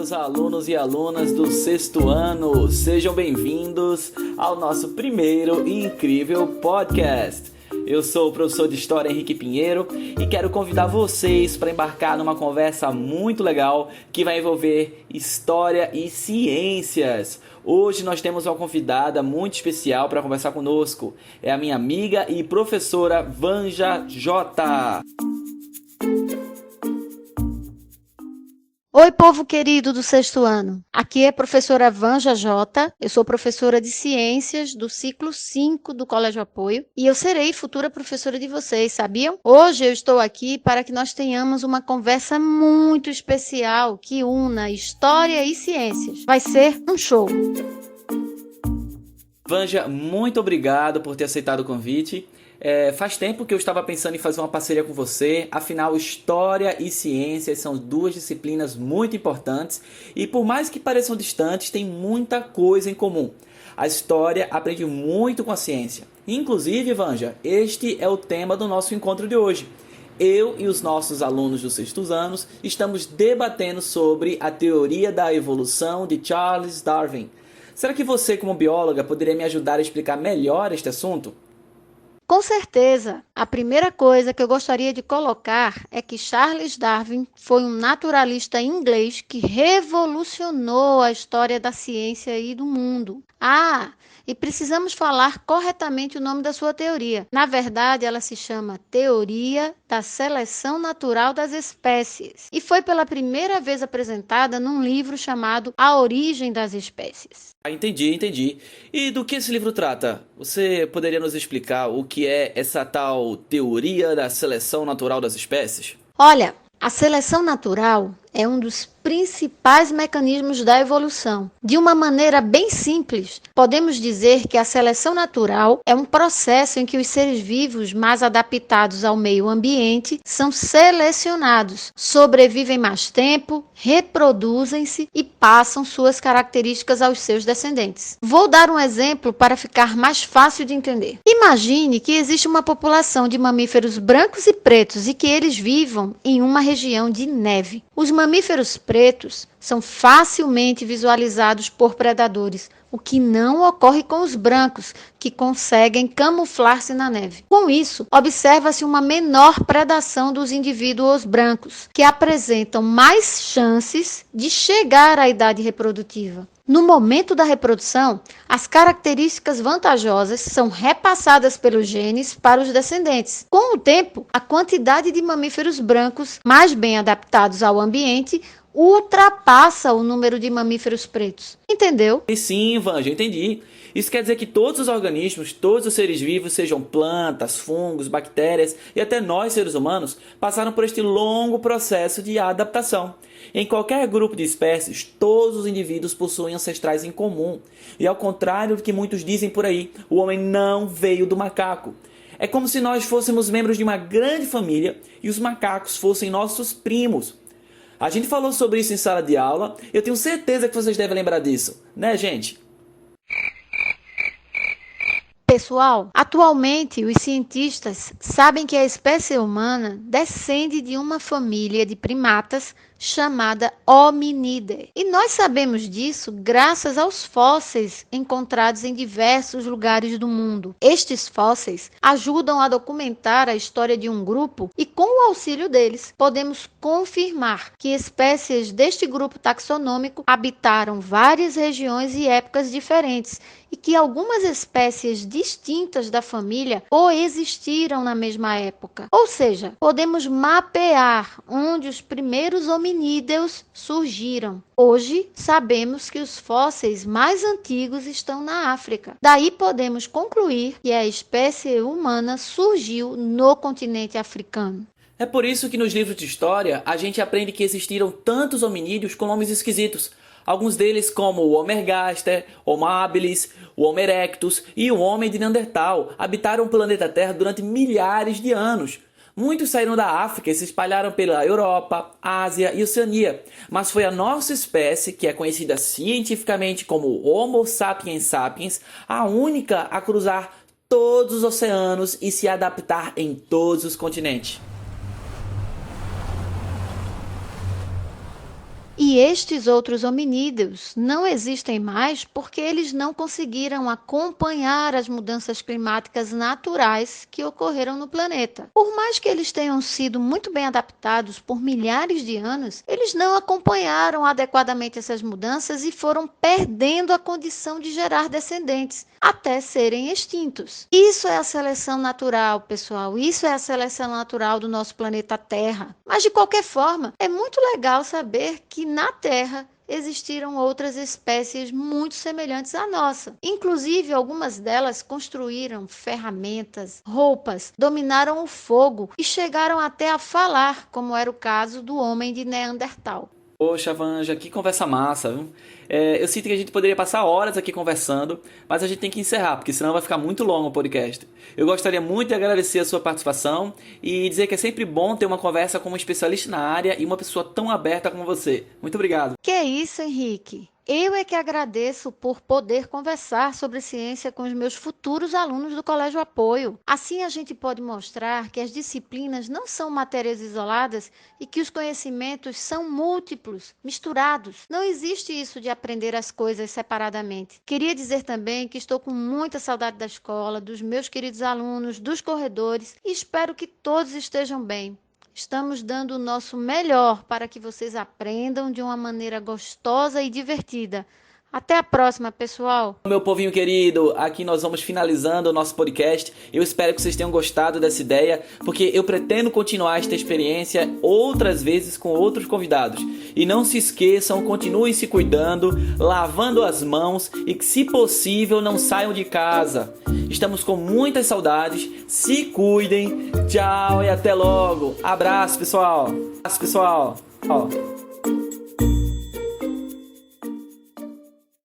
meus alunos e alunas do sexto ano, sejam bem-vindos ao nosso primeiro e incrível podcast. Eu sou o professor de História Henrique Pinheiro e quero convidar vocês para embarcar numa conversa muito legal que vai envolver história e ciências. Hoje nós temos uma convidada muito especial para conversar conosco. É a minha amiga e professora Vanja J. Oi, povo querido do sexto ano. Aqui é a professora Vanja J. Eu sou professora de Ciências do ciclo 5 do Colégio Apoio e eu serei futura professora de vocês, sabiam? Hoje eu estou aqui para que nós tenhamos uma conversa muito especial que una história e ciências. Vai ser um show! Vanja, muito obrigado por ter aceitado o convite. Faz tempo que eu estava pensando em fazer uma parceria com você, afinal História e Ciências são duas disciplinas muito importantes e por mais que pareçam distantes, tem muita coisa em comum. A História aprende muito com a ciência. Inclusive, Vanja, este é o tema do nosso encontro de hoje. Eu e os nossos alunos dos sextos anos estamos debatendo sobre a teoria da evolução de Charles Darwin. Será que você, como bióloga, poderia me ajudar a explicar melhor este assunto? Com certeza, a primeira coisa que eu gostaria de colocar é que Charles Darwin foi um naturalista inglês que revolucionou a história da ciência e do mundo. E precisamos falar corretamente o nome da sua teoria. Na verdade, ela se chama Teoria da Seleção Natural das Espécies e foi pela primeira vez apresentada num livro chamado A Origem das Espécies. Entendi. E do que esse livro trata? Você poderia nos explicar o que é essa tal teoria da seleção natural das espécies? Olha, a seleção natural é um dos principais mecanismos da evolução. De uma maneira bem simples, podemos dizer que a seleção natural é um processo em que os seres vivos mais adaptados ao meio ambiente são selecionados, sobrevivem mais tempo, reproduzem-se e passam suas características aos seus descendentes. Vou dar um exemplo para ficar mais fácil de entender. Imagine que existe uma população de mamíferos brancos e pretos e que eles vivam em uma região de neve. Os mamíferos pretos são facilmente visualizados por predadores, o que não ocorre com os brancos, que conseguem camuflar-se na neve. Com isso, observa-se uma menor predação dos indivíduos brancos, que apresentam mais chances de chegar à idade reprodutiva. No momento da reprodução, as características vantajosas são repassadas pelos genes para os descendentes. Com o tempo, a quantidade de mamíferos brancos mais bem adaptados ao ambiente ultrapassa o número de mamíferos pretos. Entendeu? Sim, Vanja, entendi. Isso quer dizer que todos os organismos, todos os seres vivos, sejam plantas, fungos, bactérias e até nós, seres humanos, passaram por este longo processo de adaptação. Em qualquer grupo de espécies, todos os indivíduos possuem ancestrais em comum. E ao contrário do que muitos dizem por aí, o homem não veio do macaco. É como se nós fôssemos membros de uma grande família e os macacos fossem nossos primos. A gente falou sobre isso em sala de aula, eu tenho certeza que vocês devem lembrar disso, né, gente? Pessoal, atualmente os cientistas sabem que a espécie humana descende de uma família de primatas chamada Hominidae. E nós sabemos disso graças aos fósseis encontrados em diversos lugares do mundo. Estes fósseis ajudam a documentar a história de um grupo e, com o auxílio deles, podemos confirmar que espécies deste grupo taxonômico habitaram várias regiões e épocas diferentes e que algumas espécies distintas da família coexistiram na mesma época. Ou seja, podemos mapear onde os primeiros hominídeos surgiram. Hoje, sabemos que os fósseis mais antigos estão na África. Daí podemos concluir que a espécie humana surgiu no continente africano. É por isso que nos livros de história a gente aprende que existiram tantos hominídeos com nomes esquisitos. Alguns deles como o Homo ergaster, Homo habilis, o Homo erectus e o Homem de Neandertal habitaram o planeta Terra durante milhares de anos. Muitos saíram da África e se espalharam pela Europa, Ásia e Oceania, mas foi a nossa espécie, que é conhecida cientificamente como Homo sapiens sapiens, a única a cruzar todos os oceanos e se adaptar em todos os continentes. E estes outros hominídeos não existem mais porque eles não conseguiram acompanhar as mudanças climáticas naturais que ocorreram no planeta. Por mais que eles tenham sido muito bem adaptados por milhares de anos, eles não acompanharam adequadamente essas mudanças e foram perdendo a condição de gerar descendentes, até serem extintos. Isso é a seleção natural, pessoal. Isso é a seleção natural do nosso planeta Terra. Mas, de qualquer forma, é muito legal saber que na Terra existiram outras espécies muito semelhantes à nossa. Inclusive, algumas delas construíram ferramentas, roupas, dominaram o fogo e chegaram até a falar, como era o caso do homem de Neandertal. Poxa, Vanja, que conversa massa, viu? Eu sinto que a gente poderia passar horas aqui conversando, mas a gente tem que encerrar, porque senão vai ficar muito longo o podcast. Eu gostaria muito de agradecer a sua participação e dizer que é sempre bom ter uma conversa com um especialista na área e uma pessoa tão aberta como você. Muito obrigado. Que é isso, Henrique? Eu é que agradeço por poder conversar sobre ciência com os meus futuros alunos do Colégio Apoio. Assim a gente pode mostrar que as disciplinas não são matérias isoladas e que os conhecimentos são múltiplos, misturados. Não existe isso de aprender as coisas separadamente. Queria dizer também que estou com muita saudade da escola, dos meus queridos alunos, dos corredores e espero que todos estejam bem. Estamos dando o nosso melhor para que vocês aprendam de uma maneira gostosa e divertida. Até a próxima, pessoal! Meu povinho querido, aqui nós vamos finalizando o nosso podcast. Eu espero que vocês tenham gostado dessa ideia, porque eu pretendo continuar esta experiência outras vezes com outros convidados. E não se esqueçam, continuem se cuidando, lavando as mãos e que, se possível, não saiam de casa. Estamos com muitas saudades, se cuidem, tchau e até logo. Abraço, pessoal! Abraço, pessoal! Ó.